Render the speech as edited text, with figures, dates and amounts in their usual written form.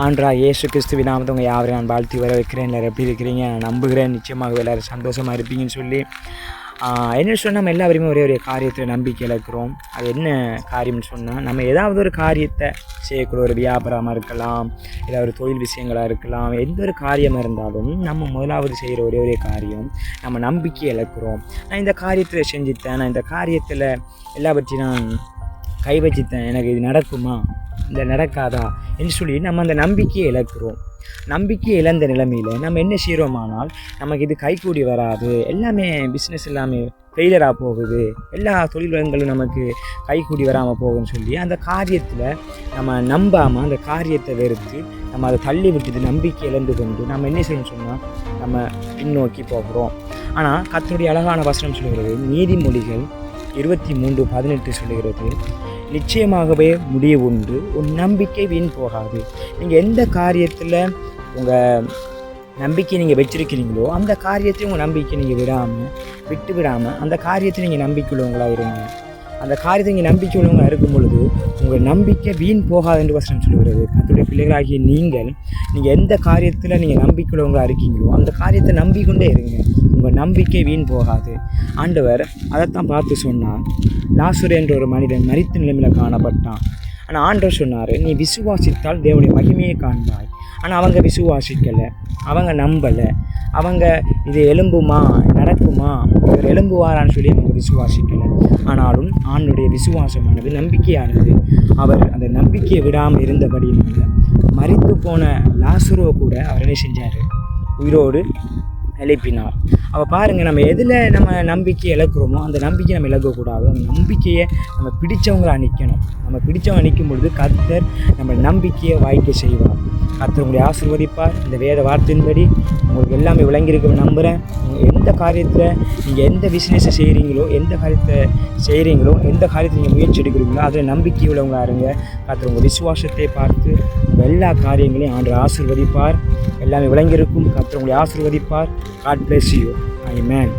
ஆண்டவராகிய இயேசு கிறிஸ்துவின் நாமத்தை உங்கள் யாவரையும் நான் வாழ்த்தி வர வைக்கிறேன். எல்லோரும் எப்படி இருக்கிறீங்க? நான் நம்புகிறேன் நிச்சயமாக எல்லோரும் சந்தோஷமாக இருப்பீங்கன்னு சொல்லி என்ன சொன்னால் நம்ம எல்லாருமே ஒரே ஒரு காரியத்தில் நம்பிக்கை இழக்கிறோம். அது என்ன காரியம்னு சொன்னால், நம்ம ஏதாவது ஒரு காரியத்தை செய்யக்கூடிய ஒரு வியாபாரமாக இருக்கலாம், ஏதாவது ஒரு தொழில் விஷயங்களாக இருக்கலாம், எந்த ஒரு காரியமாக இருந்தாலும் நம்ம முதலாவது செய்கிற ஒரே ஒரு காரியம் நம்ம நம்பிக்கை இழக்கிறோம். நான் இந்த காரியத்தில் செஞ்சுட்டேன், நான் இந்த காரியத்தில் எல்லாவற்றையும் நான் கை வச்சுட்டேன், எனக்கு இது நடக்குமா, இந்த நடக்காதா என்று சொல்லி நம்ம அந்த நம்பிக்கையை இழக்கிறோம். நம்பிக்கை இழந்த நிலைமையில் நம்ம என்ன செய்கிறோமானால், நமக்கு இது கைகூடி வராது, எல்லாமே பிஸ்னஸ் எல்லாமே ஃபெயிலராக போகுது, எல்லா தொழில்களும் நமக்கு கைகூடி வராமல் போகுதுன்னு சொல்லி அந்த காரியத்தில் நம்ம நம்பாமல் அந்த காரியத்தை வெறுத்து நம்ம அதை தள்ளி விட்டுது நம்பிக்கை இழந்து கொண்டு நம்ம என்ன செய்யணும்னு சொன்னால் நம்ம பின்னோக்கி போகிறோம். ஆனால் கர்த்தருடைய அழகான வசனம் சொல்கிறது, நீதிமொழிகள் 23:18 சொல்லுகிறது, நிச்சயமாகவே முடிவு உண்டு, உன் நம்பிக்கை வீண் போகாது. நீங்கள் எந்த காரியத்தில் உங்கள் நம்பிக்கை நீங்கள் வச்சுருக்கிறீங்களோ அந்த காரியத்தை உங்கள் நம்பிக்கை நீங்கள் விட்டு விடாமல் அந்த காரியத்தை நீங்கள் நம்பிக்கை உள்ளவங்களாக இருங்க. அந்த காரியத்தை நீங்கள் நம்பிக்கை உள்ளவங்களாக இருக்கும் பொழுது உங்கள் நம்பிக்கை வீண் போகாது என்று வசனம் சொல்கிறது. அதோடைய பிள்ளைகளாகிய நீங்கள் எந்த காரியத்தில் நீங்கள் நம்பிக்கை உள்ளவங்களாக இருக்கீங்களோ அந்த காரியத்தை நம்பிக்கொண்டே இருங்க, உங்கள் நம்பிக்கை வீண் போகாது. ஆண்டவர் அதைத்தான் பார்த்து சொன்னார். லாசரு என்ற ஒரு மனிதன் மரித்த நிலைமையில் காணப்பட்டான். ஆனால் ஆண்டவர் சொன்னார், நீ விசுவாசித்தால் தேவனுடைய மகிமையை காண்பாய். ஆனால் அவங்க விசுவாசிக்கலை, அவங்க நம்பலை, அவங்க இது எலும்புமா நடக்குமா, இவர் எலும்புவாரான்னு சொல்லி அவங்க விசுவாசிக்கலை. ஆனாலும் ஆண்டுடைய விசுவாசமானது நம்பிக்கையானது. அவர் அந்த நம்பிக்கையை விடாமல் இருந்தபடியினால மரித்து போன லாசருவை கூட அவர் என்ன செஞ்சார், உயிரோடு எழுப்பினார். அப்போ பாருங்கள், நம்ம எதில் நம்ம நம்பிக்கை இழக்கிறோமோ அந்த நம்பிக்கை நம்ம இழக்கக்கூடாது. அந்த நம்பிக்கையை நம்ம பிடிச்சவங்களா நிற்கணும். நம்ம பிடிச்சவங்க நிற்கும் பொழுது கர்த்தர் நம்ம நம்பிக்கையை வாய்க்க செய்வார். கர்த்தர் உங்களை ஆசீர்வதிப்பார். இந்த வேத வார்த்தையின்படி உங்களுக்கு எல்லாமே விளங்கியிருக்குன்னு நம்புகிறேன். எந்த காரியத்தில் நீங்கள் எந்த பிஸ்னஸை செய்கிறீங்களோ, எந்த காரியத்தை நீங்கள் முயற்சி எடுக்கிறீங்களோ அதில் நம்பிக்கை உள்ளவங்களா இருங்க. கர்த்தர் உங்கள் விசுவாசத்தை பார்த்து உங்கள் எல்லா காரியங்களையும் ஆண்டவர் ஆசீர்வதிப்பார். எல்லாமே விளங்கியிருக்கும். கர்த்தர் உங்களை ஆசீர்வதிப்பார். God bless you. Amen.